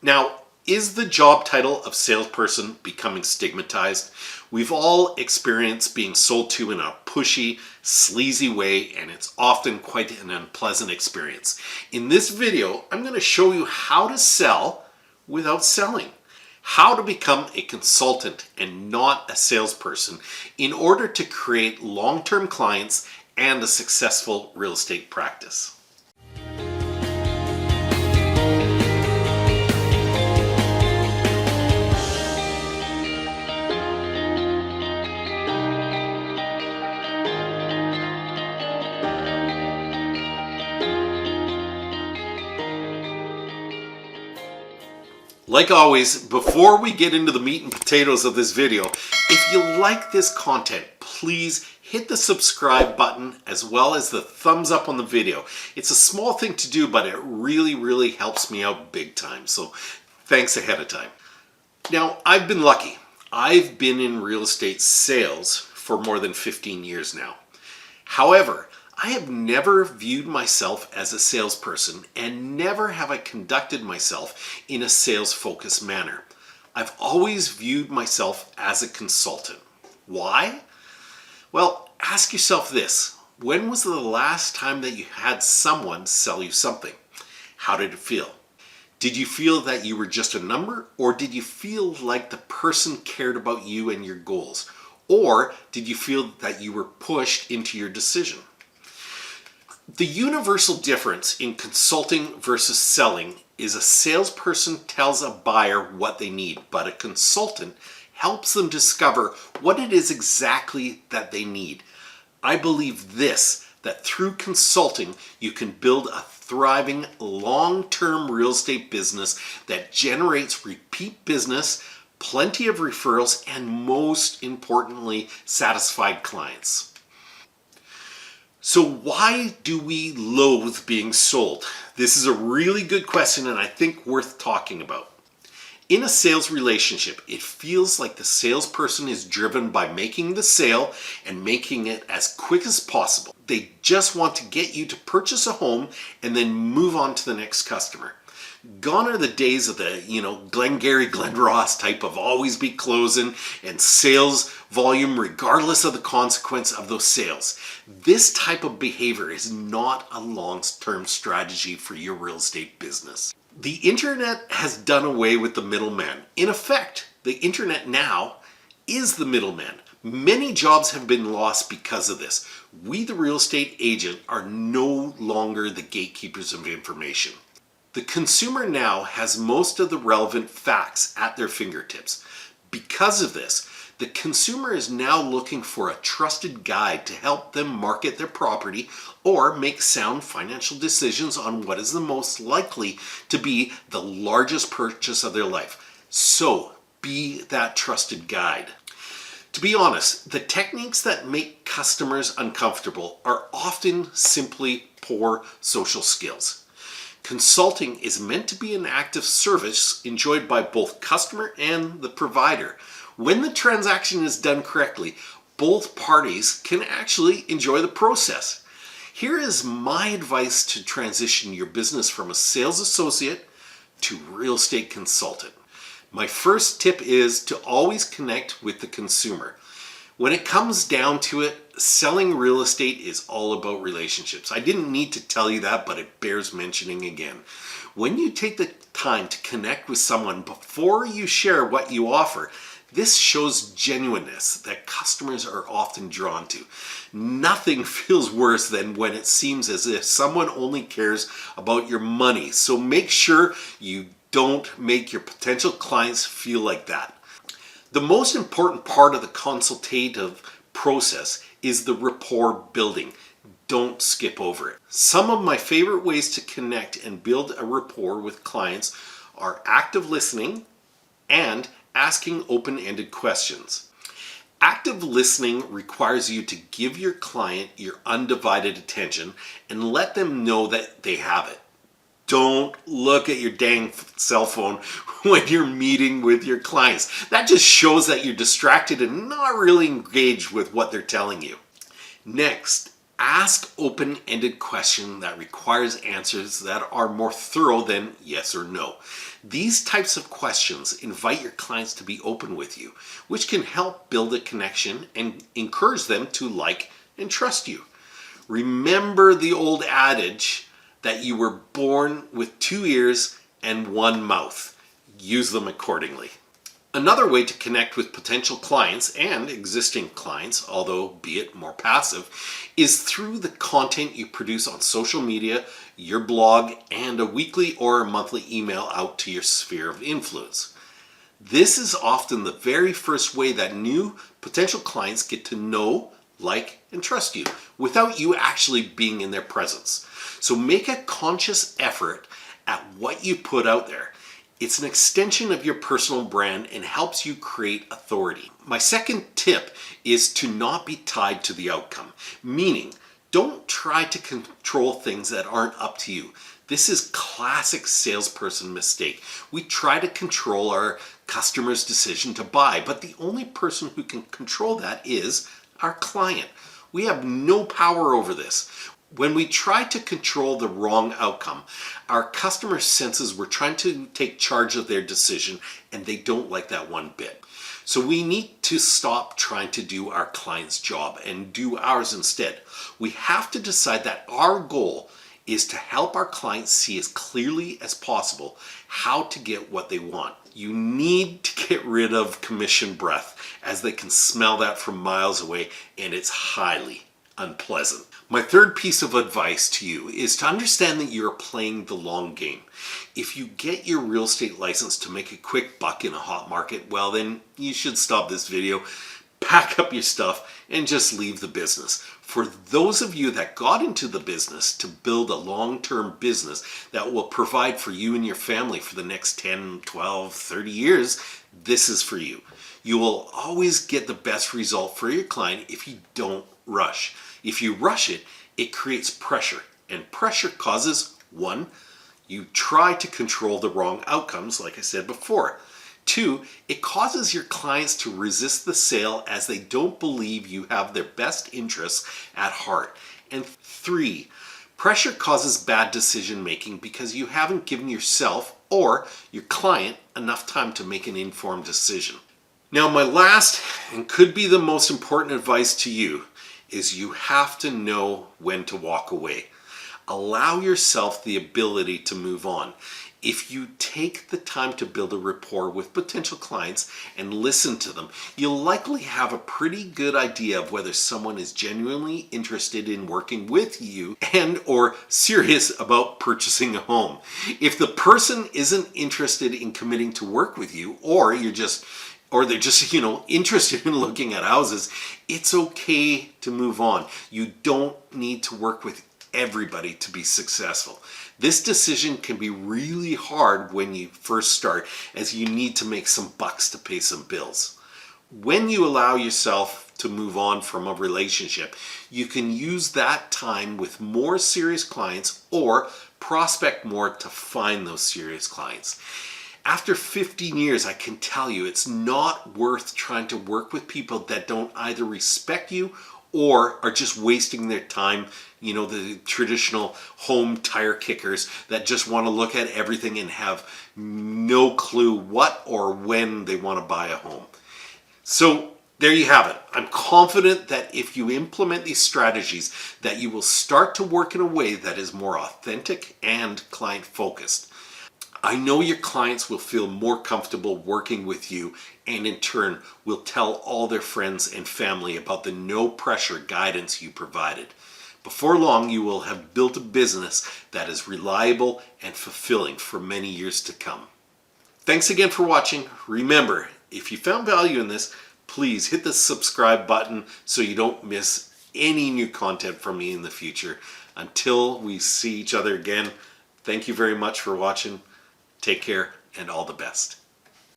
Now, is the job title of salesperson becoming stigmatized? We've all experienced being sold to in a pushy, sleazy way, and it's often quite an unpleasant experience. In this video, I'm going to show you how to sell without selling. How to become a consultant and not a salesperson in order to create long-term clients and a successful real estate practice. Like always, before we get into the meat and potatoes of this video, if you like this content, please hit the subscribe button as well as the thumbs up on the video. It's a small thing to do, but it really helps me out big time. So thanks ahead of time. Now, I've been lucky. I've been in real estate sales for more than 15 years now. However, I have never viewed myself as a salesperson, and never have I conducted myself in a sales-focused manner. I've always viewed myself as a consultant. Why? Well, ask yourself this. When was the last time that you had someone sell you something? How did it feel? Did you feel that you were just a number, or did you feel like the person cared about you and your goals? Or did you feel that you were pushed into your decision? The universal difference in consulting versus selling is a salesperson tells a buyer what they need, but a consultant helps them discover what it is exactly that they need. I believe that through consulting, you can build a thriving, long-term real estate business that generates repeat business, plenty of referrals, and most importantly, satisfied clients. So why do we loathe being sold? This is a really good question, and I think worth talking about. In a sales relationship, it feels like the salesperson is driven by making the sale and making it as quick as possible. They just want to get you to purchase a home and then move on to the next customer. Gone are the days of the, Glengarry, Glen Ross type of always be closing and sales volume regardless of the consequence of those sales. This type of behavior is not a long-term strategy for your real estate business. The internet has done away with the middleman. In effect, the internet now is the middleman. Many jobs have been lost because of this. We, the real estate agent, are no longer the gatekeepers of information. The consumer now has most of the relevant facts at their fingertips. Because of this, the consumer is now looking for a trusted guide to help them market their property or make sound financial decisions on what is the most likely to be the largest purchase of their life. So, be that trusted guide. To be honest, the techniques that make customers uncomfortable are often simply poor social skills. Consulting is meant to be an act of service enjoyed by both customer and the provider. When the transaction is done correctly, both parties can actually enjoy the process. Here is my advice to transition your business from a sales associate to real estate consultant. My first tip is to always connect with the consumer. When it comes down to it, selling real estate is all about relationships. I didn't need to tell you that, but it bears mentioning again. When you take the time to connect with someone before you share what you offer, this shows genuineness that customers are often drawn to. Nothing feels worse than when it seems as if someone only cares about your money. So make sure you don't make your potential clients feel like that. The most important part of the consultative process is the rapport building. Don't skip over it. Some of my favorite ways to connect and build a rapport with clients are active listening and asking open-ended questions. Active listening requires you to give your client your undivided attention and let them know that they have it. Don't look at your dang cell phone when you're meeting with your clients. That just shows that you're distracted and not really engaged with what they're telling you. Next, Ask open-ended questions that requires answers that are more thorough than yes or no. These types of questions invite your clients to be open with you, which can help build a connection and encourage them to like and trust you. Remember the old adage that you were born with 2 ears and 1 mouth. Use them accordingly. Another way to connect with potential clients and existing clients, although be it more passive, is through the content you produce on social media, your blog, and a weekly or a monthly email out to your sphere of influence. This is often the very first way that new potential clients get to know, like, and trust you without you actually being in their presence. So make a conscious effort at what you put out there. It's an extension of your personal brand and helps you create authority. My second tip is to not be tied to the outcome, meaning don't try to control things that aren't up to you. This is classic salesperson mistake. We try to control our customer's decision to buy, but the only person who can control that is our client. We have no power over this. When we try to control the wrong outcome, our customer senses we're trying to take charge of their decision and they don't like that one bit. So we need to stop trying to do our client's job and do ours instead. We have to decide that our goal is to help our clients see as clearly as possible how to get what they want. You need to get rid of commission breath, as they can smell that from miles away and it's highly unpleasant. My third piece of advice to you is to understand that you're playing the long game. If you get your real estate license to make a quick buck in a hot market, well then you should stop this video, pack up your stuff, and just leave the business. For those of you that got into the business to build a long-term business that will provide for you and your family for the next 10, 12, 30 years, this is for you. You will always get the best result for your client if you don't rush. If you rush it, it creates pressure, and pressure causes, 1, you try to control the wrong outcomes, like I said before. 2, it causes your clients to resist the sale as they don't believe you have their best interests at heart. And 3, pressure causes bad decision making because you haven't given yourself or your client enough time to make an informed decision. Now, my last and could be the most important advice to you is you have to know when to walk away. Allow yourself the ability to move on. If you take the time to build a rapport with potential clients and listen to them, you'll likely have a pretty good idea of whether someone is genuinely interested in working with you and or serious about purchasing a home. If the person isn't interested in committing to work with you, or they're just interested in looking at houses, it's okay to move on. You don't need to work with everybody to be successful. This decision can be really hard when you first start, as you need to make some bucks to pay some bills. When you allow yourself to move on from a relationship, you can use that time with more serious clients or prospect more to find those serious clients. After 15 years, I can tell you it's not worth trying to work with people that don't either respect you or are just wasting their time, the traditional home tire kickers that just want to look at everything and have no clue what or when they want to buy a home. So there you have it. I'm confident that if you implement these strategies, that you will start to work in a way that is more authentic and client-focused. I know your clients will feel more comfortable working with you and in turn will tell all their friends and family about the no pressure guidance you provided. Before long, you will have built a business that is reliable and fulfilling for many years to come. Thanks again for watching. Remember, if you found value in this, please hit the subscribe button so you don't miss any new content from me in the future. Until we see each other again, thank you very much for watching. Take care and all the best.